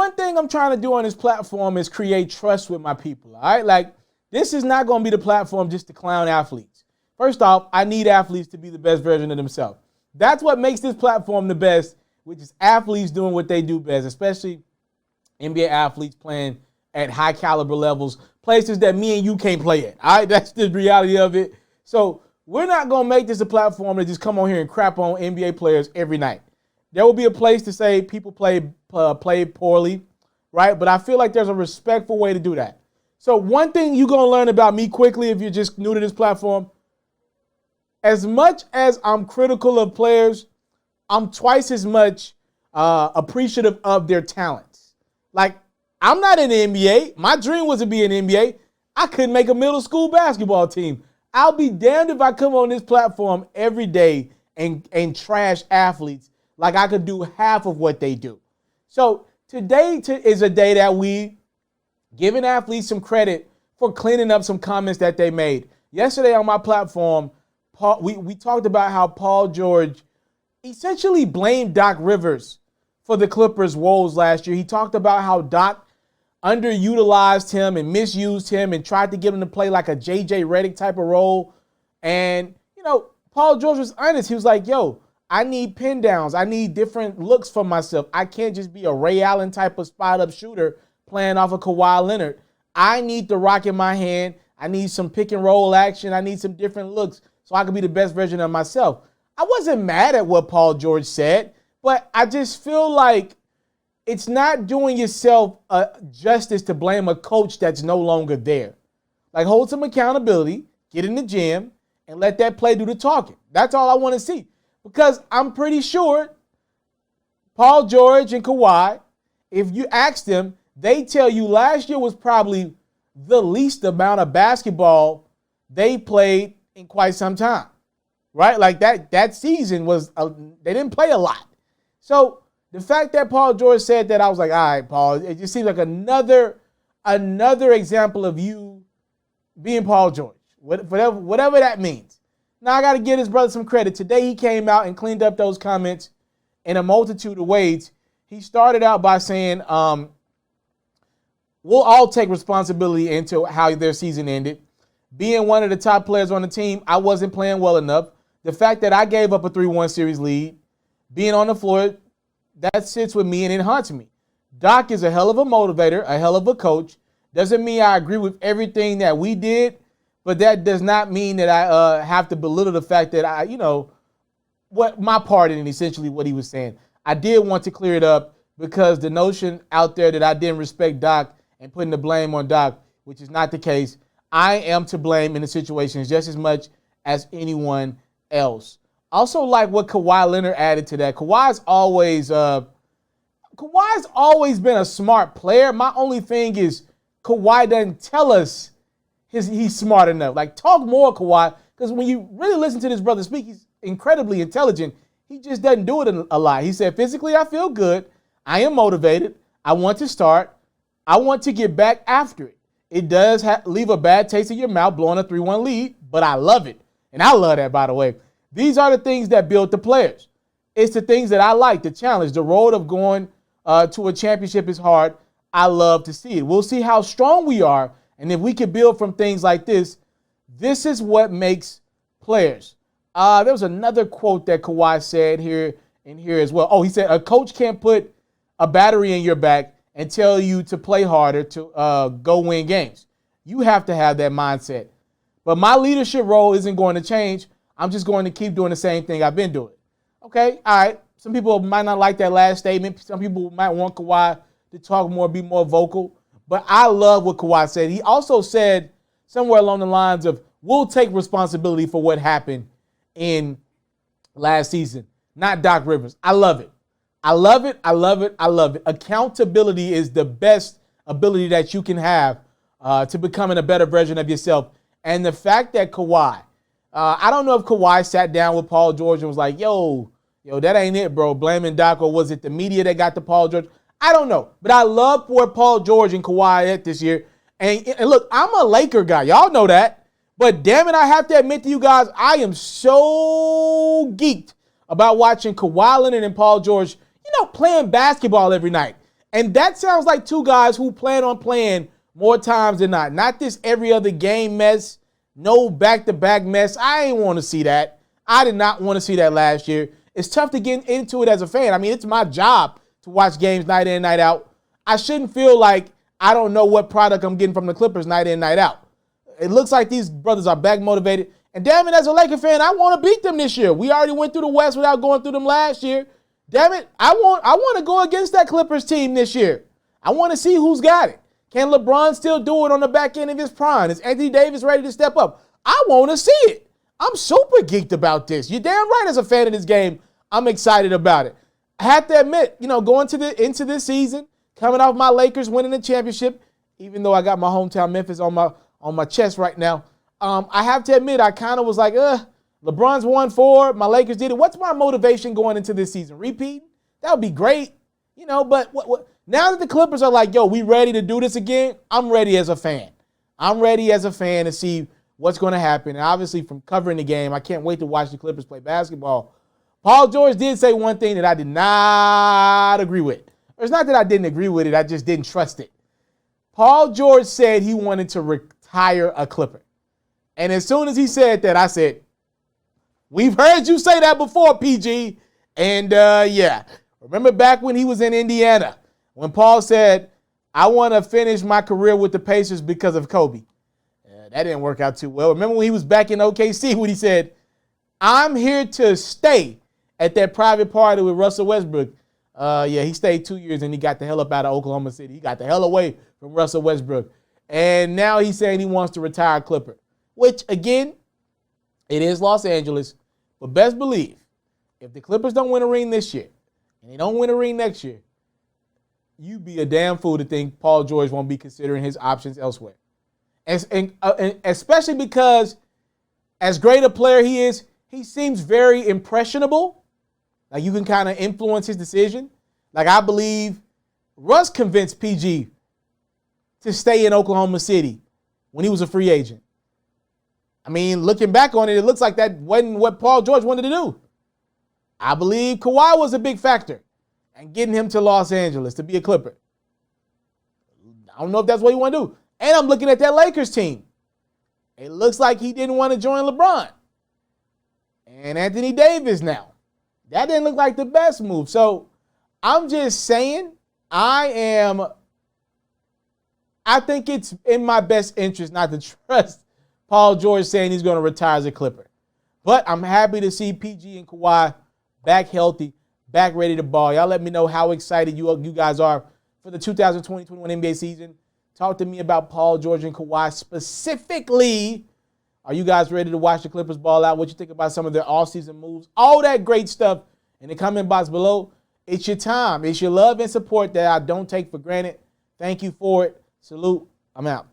one thing I'm trying to do on this platform is create trust with my people, all right? Like, this is not going to be the platform just to clown athletes. First off, I need athletes to be the best version of themselves. That's what makes this platform the best, which is athletes doing what they do best, especially NBA athletes playing at high caliber levels, places that me and you can't play at, all right? That's the reality of it. So we're not going to make this a platform to just come on here and crap on NBA players every night. There will be a place to say people play poorly, right? But I feel like there's a respectful way to do that. So one thing you're going to learn about me quickly if you're just new to this platform, as much as I'm critical of players, I'm twice as much appreciative of their talents. Like, I'm not in the NBA. My dream was to be in the NBA. I couldn't make a middle school basketball team. I'll be damned if I come on this platform every day and trash athletes like I could do half of what they do. So today is a day that we giving athletes some credit for cleaning up some comments that they made. Yesterday on my platform, we talked about how Paul George essentially blamed Doc Rivers for the Clippers' woes last year. He talked about how Doc underutilized him and misused him and tried to get him to play like a J.J. Redick type of role. And, Paul George was honest. He was like, yo, I need pin downs. I need different looks for myself. I can't just be a Ray Allen type of spot-up shooter playing off of Kawhi Leonard. I need the rock in my hand. I need some pick-and-roll action. I need some different looks so I can be the best version of myself. I wasn't mad at what Paul George said, but I just feel like it's not doing yourself justice to blame a coach that's no longer there. Like, hold some accountability, get in the gym, and let that play do the talking. That's all I want to see. Because I'm pretty sure Paul George and Kawhi, if you ask them, they tell you last year was probably the least amount of basketball they played in quite some time, right? Like that season was, they didn't play a lot. So the fact that Paul George said that, I was like, all right, Paul, it just seems like another example of you being Paul George, whatever that means. Now, I got to give his brother some credit. Today, he came out and cleaned up those comments in a multitude of ways. He started out by saying, we'll all take responsibility into how their season ended. Being one of the top players on the team, I wasn't playing well enough. The fact that I gave up a 3-1 series lead, being on the floor, that sits with me and it haunts me. Doc is a hell of a motivator, a hell of a coach. Doesn't mean I agree with everything that we did, but that does not mean that I have to belittle the fact that what my part in essentially what he was saying. I did want to clear it up because the notion out there that I didn't respect Doc and putting the blame on Doc, which is not the case. I am to blame in the situations just as much as anyone else. Also, like what Kawhi Leonard added to that. Kawhi's always been a smart player. My only thing is Kawhi doesn't tell us he's smart enough. Like, talk more, Kawhi, because when you really listen to this brother speak, he's incredibly intelligent. He just doesn't do it a lot. He said, physically, I feel good. I am motivated. I want to start. I want to get back after it. It does leave a bad taste in your mouth blowing a 3-1 lead, but I love it. And I love that, by the way. These are the things that build the players. It's the things that I like, the challenge. The road of going to a championship is hard. I love to see it. We'll see how strong we are. And if we can build from things like this, this is what makes players. There was another quote that Kawhi said here as well. Oh, he said, a coach can't put a battery in your back and tell you to play harder to go win games. You have to have that mindset. But my leadership role isn't going to change. I'm just going to keep doing the same thing I've been doing. Okay, all right. Some people might not like that last statement. Some people might want Kawhi to talk more, be more vocal. But I love what Kawhi said. He also said somewhere along the lines of, we'll take responsibility for what happened in last season, not Doc Rivers. I love it. I love it. I love it. I love it. Accountability is the best ability that you can have to becoming a better version of yourself. And the fact that Kawhi, I don't know if Kawhi sat down with Paul George and was like, yo, that ain't it, bro. Blaming Doc, or was it the media that got to Paul George? I don't know. But I love where Paul George and Kawhi at this year. And look, I'm a Laker guy. Y'all know that. But damn it, I have to admit to you guys, I am so geeked about watching Kawhi Leonard and Paul George, playing basketball every night. And that sounds like two guys who plan on playing more times than not. Not this every other game mess, no back-to-back mess. I ain't want to see that. I did not want to see that last year. It's tough to get into it as a fan. I mean, it's my job to watch games night in, night out. I shouldn't feel like I don't know what product I'm getting from the Clippers night in, night out. It looks like these brothers are back motivated. And damn it, as a Laker fan, I want to beat them this year. We already went through the West without going through them last year. Damn it, I want to go against that Clippers team this year. I want to see who's got it. Can LeBron still do it on the back end of his prime? Is Anthony Davis ready to step up? I want to see it. I'm super geeked about this. You're damn right as a fan of this game. I'm excited about it. I have to admit, going into this season, coming off my Lakers winning the championship, even though I got my hometown Memphis on my chest right now, I have to admit I kind of was like, LeBron's won 4, my Lakers did it. What's my motivation going into this season? Repeat? That would be great. But what now that the Clippers are like, yo, we ready to do this again, I'm ready as a fan. I'm ready as a fan to see what's going to happen. And obviously from covering the game, I can't wait to watch the Clippers play basketball. Paul George did say one thing that I did not agree with. It's not that I didn't agree with it, I just didn't trust it. Paul George said he wanted to retire a Clipper. And as soon as he said that, I said, we've heard you say that before, PG. And yeah, remember back when he was in Indiana, when Paul said, I want to finish my career with the Pacers because of Kobe. That didn't work out too well. Remember when he was back in OKC when he said, I'm here to stay at that private party with Russell Westbrook. Yeah, he stayed 2 years and he got the hell up out of Oklahoma City. He got the hell away from Russell Westbrook. And now he's saying he wants to retire a Clipper, which, again, it is Los Angeles. But best believe, if the Clippers don't win a ring this year and they don't win a ring next year, you'd be a damn fool to think Paul George won't be considering his options elsewhere. And especially because as great a player he is, he seems very impressionable. Like you can kind of influence his decision. Like I believe Russ convinced PG to stay in Oklahoma City when he was a free agent. I mean, looking back on it, it looks like that wasn't what Paul George wanted to do. I believe Kawhi was a big factor in getting him to Los Angeles to be a Clipper. I don't know if that's what he wanted to do. And I'm looking at that Lakers team. It looks like he didn't want to join LeBron. And Anthony Davis now. That didn't look like the best move. So I'm just saying, I think it's in my best interest not to trust Paul George saying he's going to retire as a Clipper. But I'm happy to see PG and Kawhi back healthy, back ready to ball. Y'all let me know how excited you guys are for the 2020-21 NBA season. Talk to me about Paul George and Kawhi specifically. Are you guys ready to watch the Clippers ball out? What you think about some of their all-season moves? All that great stuff in the comment box below. It's your time. It's your love and support that I don't take for granted. Thank you for it. Salute. I'm out.